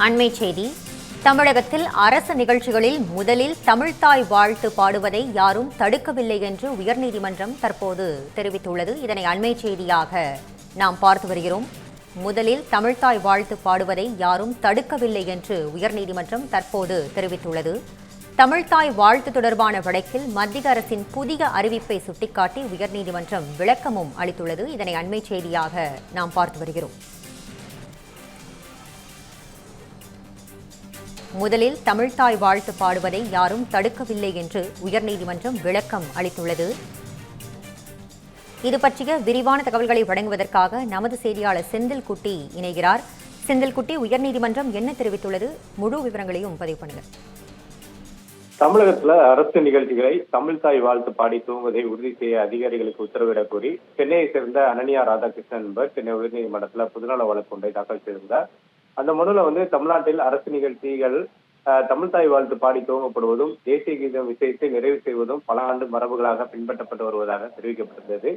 அண்மை செய்தி. தமிழகத்தில் அரசு நிகழ்ச்சிகளில் முதலில் தமிழ்த்தாய் வாழ்த்து பாடுவதை யாரும் தடுக்கவில்லை என்று உயர்நீதிமன்றம் தற்போது தெரிவித்துள்ளது. இதனை அண்மை செய்தியாக நாம் பார்த்து வருகிறோம். முதலில் தமிழ்த்தாய் வாழ்த்து பாடுவதை யாரும் தடுக்கவில்லை என்று உயர்நீதிமன்றம் தற்போது தெரிவித்துள்ளது. தமிழ்த்தாய் வாழ்த்து தொடர்பான வழக்கில் மத்திய அரசின் புதிய அறிவிப்பை சுட்டிக்காட்டி உயர்நீதிமன்றம் விளக்கமும் அளித்துள்ளது. இதனை அண்மை செய்தியாக நாம் பார்த்து வருகிறோம். முதலில் தமிழ்த்தாய் வாழ்த்து பாடுவதை யாரும் தடுக்கவில்லை என்று உயர்நீதிமன்றம் விளக்கம் அளித்துள்ளது. இது பற்றிய விரிவான தகவல்களை வழங்குவதற்காக நமது செய்தியாளர் செந்தில்குட்டி இணைகிறார். செந்தில்குட்டி, உயர்நீதிமன்றம் என்ன தெரிவித்துள்ளது? முழு விவரங்களையும் பதிவு பண்ணுங்க. தமிழகத்துல அரசு நிகழ்ச்சிகளை தமிழ்த்தாய் வாழ்த்து பாடி துவங்குவதை உறுதி செய்ய அதிகாரிகளுக்கு உத்தரவிடக் கோரி சென்னையை சேர்ந்த அனன்யா ராதாகிருஷ்ணன் என்பவர் சென்னை உயர்நீதிமன்றத்துல பொதுநல வழக்கு ஒன்றை தாக்கல் செய்திருந்தார். அந்த மனுல தமிழ்நாட்டில் அரசு நிகழ்ச்சிகள் தமிழ்த்தாய் வாழ்த்து பாடி துவங்கப்படுவதும் தேசிய கீதம் இசைத்து நிறைவு செய்வதும் பல ஆண்டு மரபுகளாக பின்பற்றப்பட்டு வருவதாக தெரிவிக்கப்பட்டிருந்தது.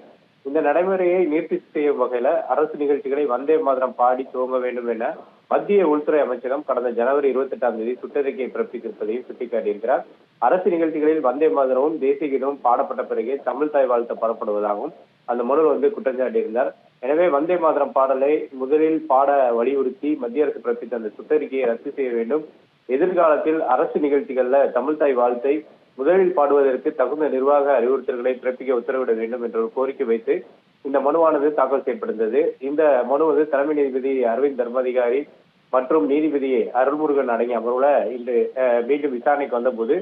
இந்த நடைமுறையை நிறுத்தி செய்யும் வகையில அரசு நிகழ்ச்சிகளை வந்தே மாதரம் பாடி துவங்க வேண்டும் என மத்திய உள்துறை அமைச்சகம் கடந்த ஜனவரி 28ஆம் தேதி சுற்றறிக்கையை பிறப்பித்திருப்பதையும் சுட்டிக்காட்டியிருக்கிறார். அரசு நிகழ்ச்சிகளில் வந்தே மாதரமும் தேசிய கீதமும் பாடப்பட்ட பிறகே தமிழ்த்தாய் வாழ்த்து பாடப்படுவதாகவும் அந்த மனு குற்றஞ்சாட்டியிருந்தார். எனவே வந்தே மாதரம் பாடலை முதலில் பாட வலியுறுத்தி மத்திய அரசு பிறப்பித்த அந்த சுற்றறிக்கையை ரத்து செய்ய வேண்டும். எதிர்காலத்தில் அரசு நிகழ்ச்சிகள்ல தமிழ்த்தாய் வாழ்த்தை முதலில் பாடுவதற்கு தகுந்த நிர்வாக அறிவுறுத்தல்களை பிறப்பிக்க உத்தரவிட வேண்டும் என்ற ஒரு கோரிக்கை வைத்து இந்த மனுவானது தாக்கல் செய்யப்பட்டிருந்தது. இந்த மனு தலைமை நீதிபதி அரவிந்த் தர்மாதிகாரி மற்றும் நீதிபதி அருள்முருகன் அடங்கிய அமர்வுல இன்று மீண்டும் விசாரணைக்கு வந்தபோது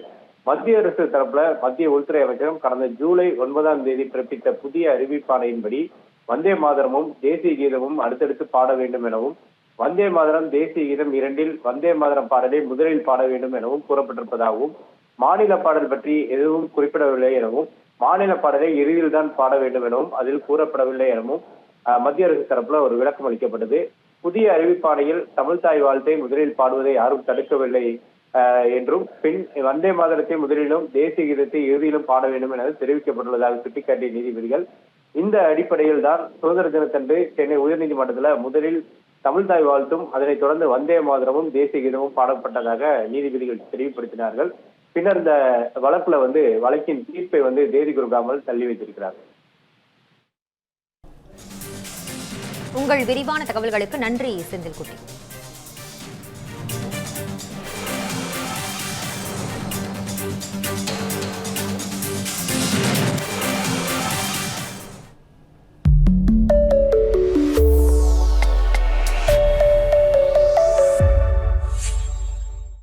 மத்திய அரசு தரப்புல மத்திய உள்துறை அமைச்சகம் கடந்த ஜூலை 9ஆம் தேதி பிறப்பித்த புதிய அறிவிப்பாணையின்படி வந்தே மாதரமும் தேசிய கீதமும் அடுத்தடுத்து பாட வேண்டும் எனவும் வந்தே மாதரம் தேசிய கீதம் இரண்டில் வந்தே மாதரம் பாடலை முதலில் பாட வேண்டும் எனவும் கூறப்பட்டிருப்பதாகவும் மாநில பாடல் பற்றி எதுவும் குறிப்பிடவில்லை எனவும் மாநில பாடலை இறுதியில் தான் பாட வேண்டும் எனவும் அதில் கூறப்படவில்லை எனவும் மத்திய அரசு தரப்புல ஒரு விளக்கம் அளிக்கப்பட்டது. புதிய அறிவிப்பாணையில் தமிழ்த்தாய் வாழ்த்தை முதலில் பாடுவதை யாரும் தடுக்கவில்லை என்றும் பின் வந்தே மாதரத்தை முதலிலும் தேசிய கீதத்தை இறுதியிலும் பாட வேண்டும் என தெரிவிக்கப்பட்டுள்ளதாக சுட்டிக்காட்டிய நீதிபதிகள் இந்த அடிப்படையில் தான் சுதந்திர தினத்தன்று சென்னை உயர்நீதிமன்றத்துல முதலில் தமிழ்த்தாய் வாழ்த்தும் அதனைத் தொடர்ந்து வந்தே மாதரமும் தேசிய கீதமும் பாடப்பட்டதாக நீதிபதிகள் தெளிவுபடுத்தினார்கள். பின்னர் இந்த வழக்குல வழக்கின் தீர்ப்பை தேதி குறிப்பிடாமல் தள்ளி வைத்திருக்கிறார்கள். உங்கள் விரிவான தகவல்களுக்கு நன்றி செந்தில்குட்டி.